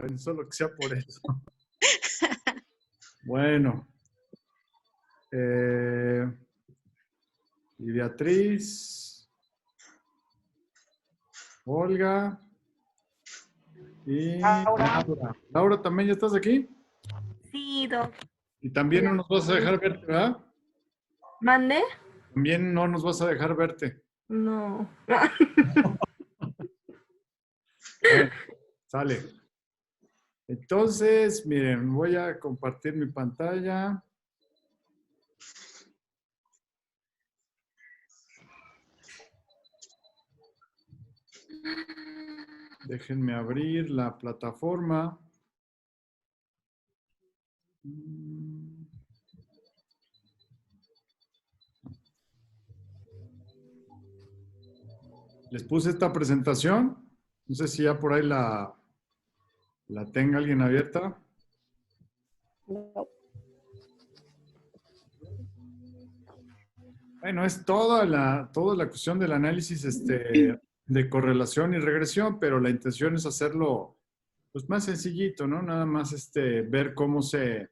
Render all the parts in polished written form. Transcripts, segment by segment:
Bueno, solo que sea por eso. Bueno. Y Beatriz, Olga y Laura. Laura. Laura, ¿también ya estás aquí? Sí, Doc. Y también no nos vas a dejar verte, ¿verdad? ¿Mande? También no nos vas a dejar verte. No. Bueno, sale. Entonces, miren, voy a compartir mi pantalla. Déjenme abrir la plataforma. Les puse esta presentación. No sé si ya por ahí la tenga alguien abierta. No. Bueno, es toda la cuestión del análisis de correlación y regresión, pero la intención es hacerlo pues, más sencillito, ¿no? Nada más ver cómo se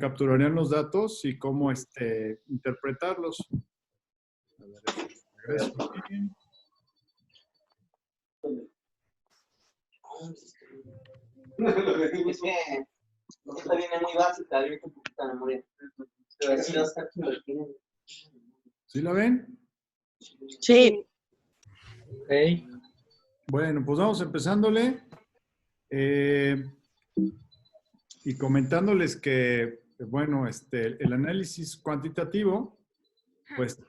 capturarían los datos y cómo interpretarlos. A ver, regreso aquí. Es que esta viene muy básica, yo tengo poquita memoria. Pero así los capturas tienen. ¿Sí la ven? Sí. Ok. Bueno, pues vamos empezándole y comentándoles que, bueno, el análisis cuantitativo, pues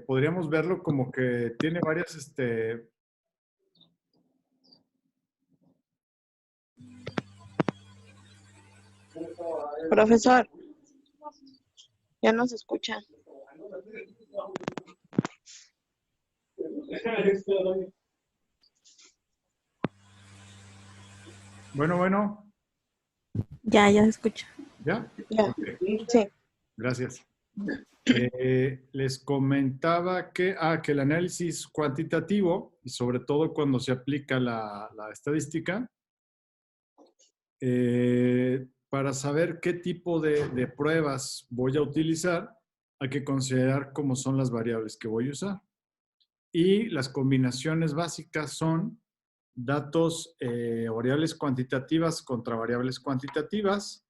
podríamos verlo como que tiene varias, Profesor, ya nos escucha. Bueno, Ya se escucha. ¿ya? Ya. Ok, Sí. gracias. Les comentaba que el análisis cuantitativo, y sobre todo cuando se aplica la estadística, para saber qué tipo de pruebas voy a utilizar, hay que considerar cómo son las variables que voy a usar. Y las combinaciones básicas son datos o variables cuantitativas contra variables cuantitativas,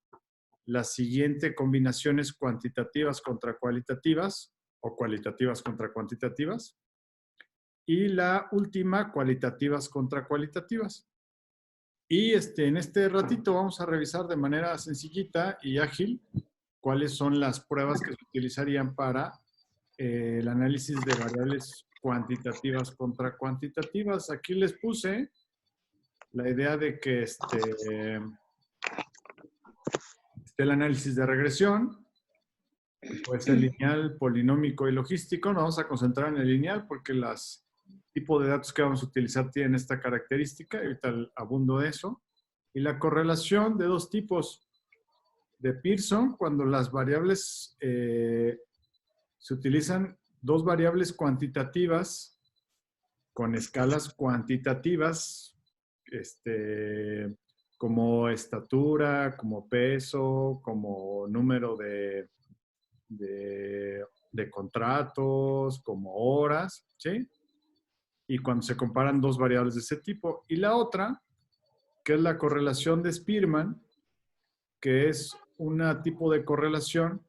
la siguiente combinaciones cuantitativas contra cualitativas o cualitativas contra cuantitativas y la última cualitativas contra cualitativas. Y en este ratito vamos a revisar de manera sencillita y ágil cuáles son las pruebas que se utilizarían para el análisis de variables cuantitativas contra cuantitativas. Aquí les puse la idea de que el análisis de regresión, puede ser lineal, polinómico y logístico. Nos vamos a concentrar en el lineal porque los tipos de datos que vamos a utilizar tienen esta característica. Ahorita abundo de eso. Y la correlación de dos tipos de Pearson, cuando las variables se utilizan dos variables cuantitativas con escalas cuantitativas, como estatura, como peso, como número de contratos, como horas, ¿sí? Y cuando se comparan dos variables de ese tipo. Y la otra, que es la correlación de Spearman, que es un tipo de correlación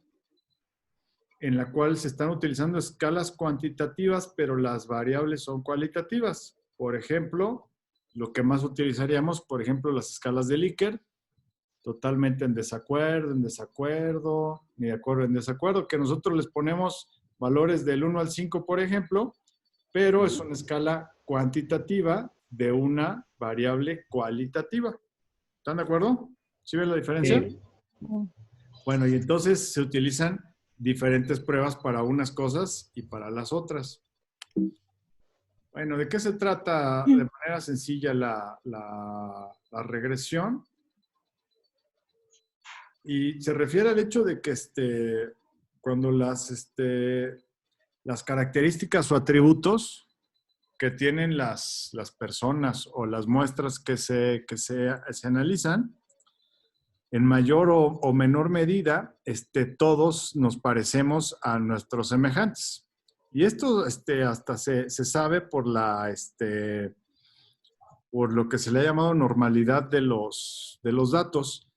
en la cual se están utilizando escalas cuantitativas, pero las variables son cualitativas. Por ejemplo, lo que más utilizaríamos, por ejemplo, las escalas de Likert, totalmente en desacuerdo, ni de acuerdo en desacuerdo, que nosotros les ponemos valores del 1 al 5, por ejemplo, pero es una escala cuantitativa de una variable cualitativa. ¿Están de acuerdo? ¿Sí ven la diferencia? Sí. Bueno, y entonces se utilizan diferentes pruebas para unas cosas y para las otras. Bueno, ¿de qué se trata de manera sencilla la regresión? Y se refiere al hecho de que cuando las características o atributos que tienen las personas o las muestras que se analizan, en mayor o menor medida, todos nos parecemos a nuestros semejantes. Y esto hasta se sabe por por lo que se le ha llamado normalidad de los datos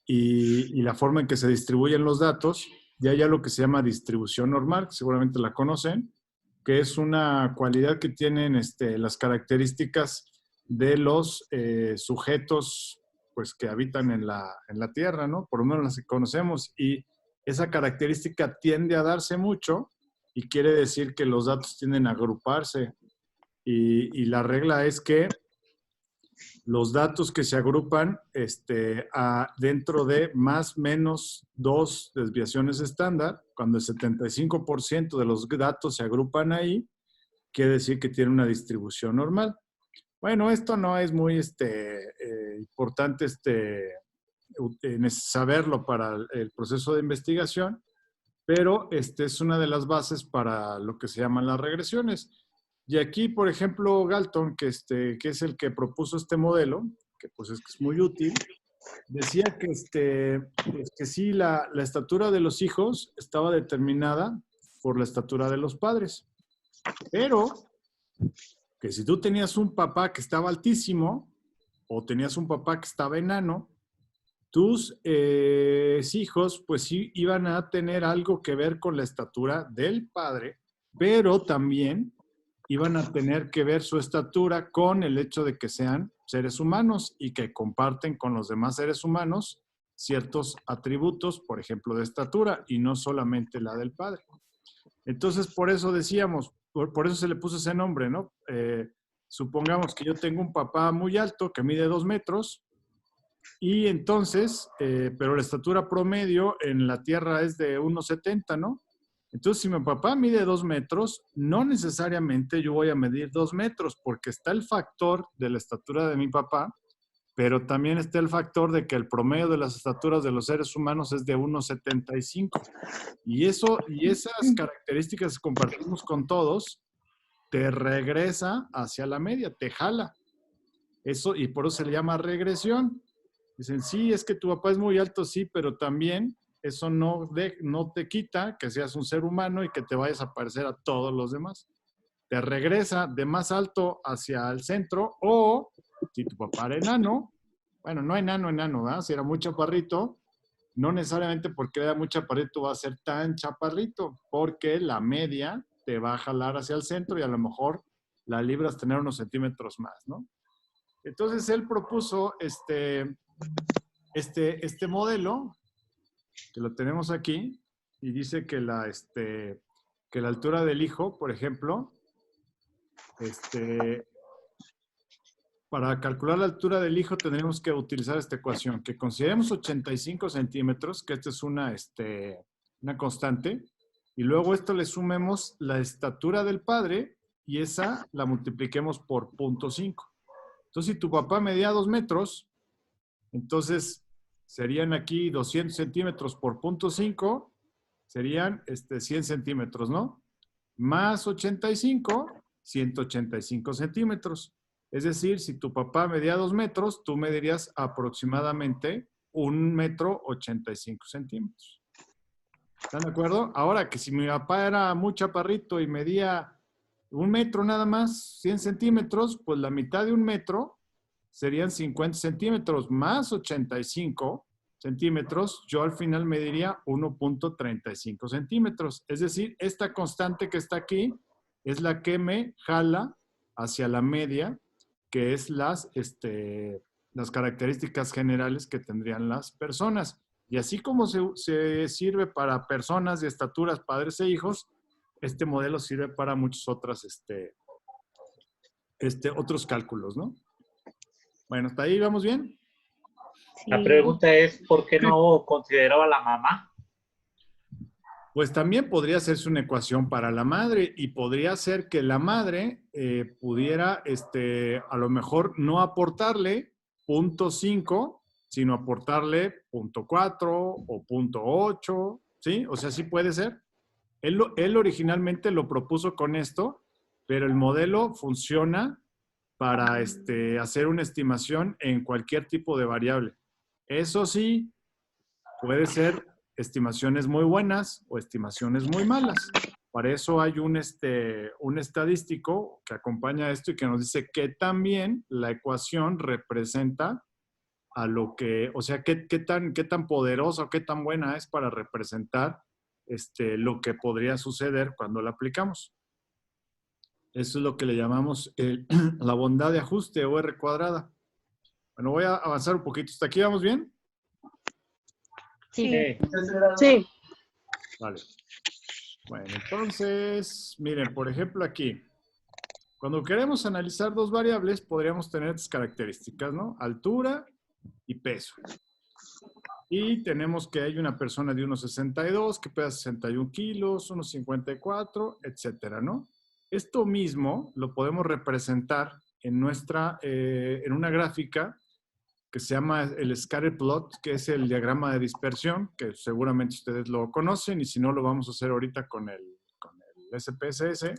y la forma en que se distribuyen los datos. Y hay algo que se llama distribución normal, que seguramente la conocen, que es una cualidad que tienen las características de los sujetos pues, que habitan en la Tierra, ¿no? Por lo menos las que conocemos. Y esa característica tiende a darse mucho y quiere decir que los datos tienden a agruparse. Y la regla es que los datos que se agrupan dentro de más o menos 2 desviaciones estándar, cuando el 75% de los datos se agrupan ahí, quiere decir que tiene una distribución normal. Bueno, esto no es muy importante saberlo para el proceso de investigación, pero es una de las bases para lo que se llaman las regresiones. Y aquí, por ejemplo, Galton, que es el que propuso este modelo, que pues es muy útil, decía que sí, la estatura de los hijos estaba determinada por la estatura de los padres, pero que si tú tenías un papá que estaba altísimo o tenías un papá que estaba enano, tus hijos pues sí iban a tener algo que ver con la estatura del padre, pero también iban a tener que ver su estatura con el hecho de que sean seres humanos y que comparten con los demás seres humanos ciertos atributos, por ejemplo, de estatura, y no solamente la del padre. Entonces, por eso decíamos, por eso se le puso ese nombre, ¿no? Supongamos que yo tengo un papá muy alto que mide 2 metros, y entonces, pero la estatura promedio en la Tierra es de 1,70, ¿no? Entonces, si mi papá mide 2 metros, no necesariamente yo voy a medir 2 metros, porque está el factor de la estatura de mi papá, pero también está el factor de que el promedio de las estaturas de los seres humanos es de 1,75. Y esas características que compartimos con todos, te regresa hacia la media, te jala. Eso, y por eso se le llama regresión. Dicen, sí, es que tu papá es muy alto, sí, pero también eso no te quita que seas un ser humano y que te vayas a parecer a todos los demás. Te regresa de más alto hacia el centro, o si tu papá era enano, bueno, no enano, ¿verdad? Si era muy chaparrito, no necesariamente porque era muy chaparrito va a ser tan chaparrito, porque la media te va a jalar hacia el centro y a lo mejor la libras tener unos centímetros más, ¿no? Entonces él propuso este modelo, que lo tenemos aquí, y dice que la altura del hijo, por ejemplo, para calcular la altura del hijo tendremos que utilizar esta ecuación, que consideremos 85 centímetros, que esta es una constante, y luego esto le sumemos la estatura del padre, y esa la multipliquemos por 0.5. Entonces, si tu papá medía 2 metros, entonces serían aquí 200 centímetros por 0.5, serían 100 centímetros, ¿no? Más 85, 185 centímetros. Es decir, si tu papá medía 2 metros, tú medirías aproximadamente 1,85 centímetros. ¿Están de acuerdo? Ahora, que si mi papá era muy chaparrito y medía 1 metro nada más, 100 centímetros, pues la mitad de 1 metro serían 50 centímetros más 85 centímetros, yo al final mediría 1,35 centímetros. Es decir, esta constante que está aquí es la que me jala hacia la media, que es las características generales que tendrían las personas. Y así como se sirve para personas de estaturas, padres e hijos, este modelo sirve para muchos otros cálculos, ¿no? Bueno, ¿hasta ahí vamos bien? Sí. La pregunta es, ¿por qué no consideraba a la mamá? Pues también podría hacerse una ecuación para la madre, y podría ser que la madre pudiera a lo mejor no aportarle 0.5, sino aportarle 0.4 o 0.8, ¿sí? O sea, sí puede ser. Él originalmente lo propuso con esto, pero el modelo funciona para hacer una estimación en cualquier tipo de variable. Eso sí, puede ser estimaciones muy buenas o estimaciones muy malas. Para eso hay un estadístico que acompaña esto y que nos dice que también la ecuación representa a lo que, o sea, qué tan poderosa o qué tan buena es para representar lo que podría suceder cuando la aplicamos. Eso es lo que le llamamos la bondad de ajuste o R cuadrada. Bueno, voy a avanzar un poquito. ¿Hasta aquí vamos bien? Sí. Sí. Vale. Bueno, entonces, miren, por ejemplo aquí, cuando queremos analizar dos variables, podríamos tener estas características, ¿no? Altura y peso. Y tenemos que hay una persona de 1,62 que pesa 61 kilos, 1,54, etcétera, ¿no? Esto mismo lo podemos representar en en una gráfica que se llama el scatter plot, que es el diagrama de dispersión, que seguramente ustedes lo conocen, y si no, lo vamos a hacer ahorita con el SPSS.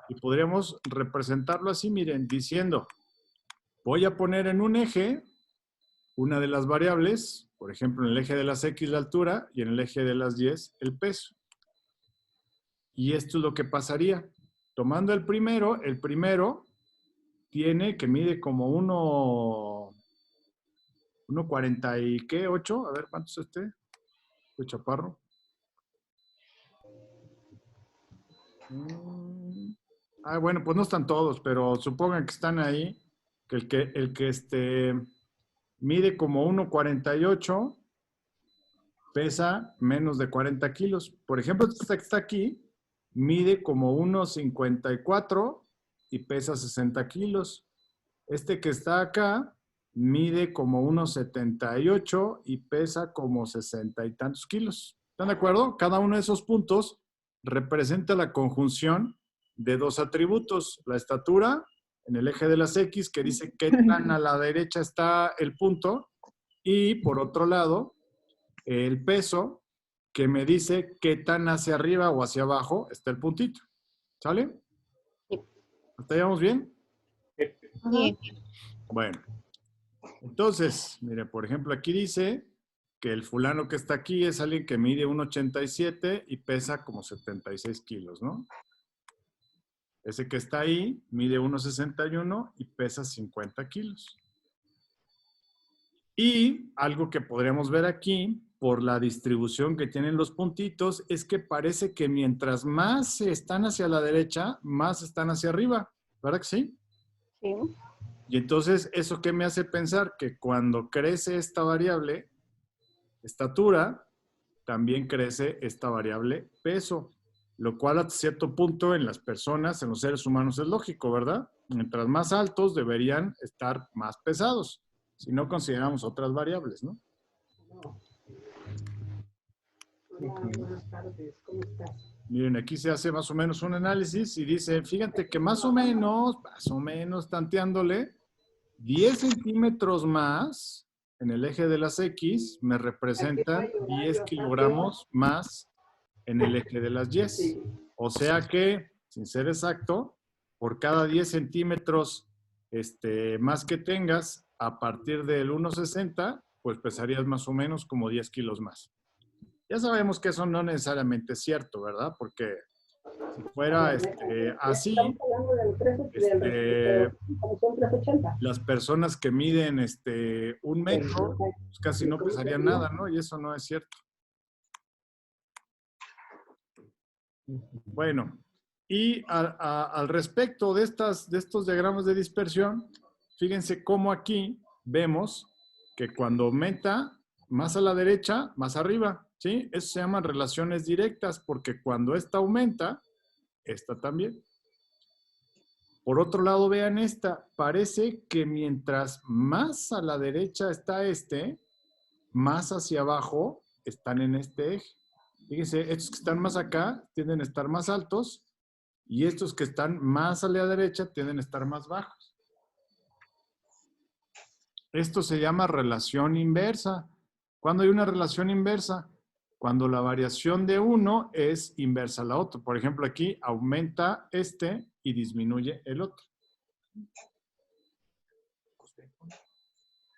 Y podríamos representarlo así, miren, diciendo, voy a poner en un eje una de las variables, por ejemplo, en el eje de las X la altura y en el eje de las Y el peso. Y esto es lo que pasaría. Tomando el primero tiene que mide como 1,40 y qué, 8. A ver, ¿cuánto es este? ¿Este chaparro? Bueno, pues no están todos, pero supongan que están ahí. Que el que mide como 1,48, pesa menos de 40 kilos. Por ejemplo, este que está aquí, mide como 1,54 y pesa 60 kilos. Este que está acá, mide como 1,78 y pesa como 60 y tantos kilos. ¿Están de acuerdo? Cada uno de esos puntos representa la conjunción de dos atributos. La estatura en el eje de las X, que dice qué tan a la derecha está el punto, y por otro lado, el peso, que me dice qué tan hacia arriba o hacia abajo está el puntito. ¿Sale? ¿Hasta ahí vamos bien? Sí. Bueno, entonces, mire, por ejemplo, aquí dice que el fulano que está aquí es alguien que mide 1,87 y pesa como 76 kilos, ¿no? Ese que está ahí mide 1,61 y pesa 50 kilos. Y algo que podríamos ver aquí, por la distribución que tienen los puntitos, es que parece que mientras más están hacia la derecha, más están hacia arriba. ¿Verdad que sí? Sí. Y entonces, ¿eso qué me hace pensar? Que cuando crece esta variable, estatura, también crece esta variable peso, lo cual hasta cierto punto en las personas, en los seres humanos es lógico, ¿verdad? Mientras más altos deberían estar más pesados, si no consideramos otras variables, ¿no? Hola, buenas tardes, ¿cómo estás? Miren, aquí se hace más o menos un análisis y dice, fíjate que más o menos, tanteándole, 10 centímetros más en el eje de las X me representan 10 kilogramos más en el eje de las Y. O sea que, sin ser exacto, por cada 10 centímetros más que tengas, a partir del 1,60, pues pesarías más o menos como 10 kilos más. Ya sabemos que eso no necesariamente es cierto, ¿verdad? Porque si fuera así, Estamos hablando del 3, como son 380. las personas que miden 1 metro, pues casi no pesarían nada, ¿no? Y eso no es cierto. Bueno, y al respecto de estos diagramas de dispersión, fíjense cómo aquí vemos que cuando aumenta más a la derecha, más arriba, ¿sí? Eso se llaman relaciones directas, porque cuando esta aumenta, esta también. Por otro lado, vean esta. Parece que mientras más a la derecha está más hacia abajo están en este eje. Fíjense, estos que están más acá tienden a estar más altos y estos que están más a la derecha tienden a estar más bajos. Esto se llama relación inversa. ¿Cuándo hay una relación inversa? Cuando la variación de uno es inversa a la otra. Por ejemplo, aquí aumenta este y disminuye el otro.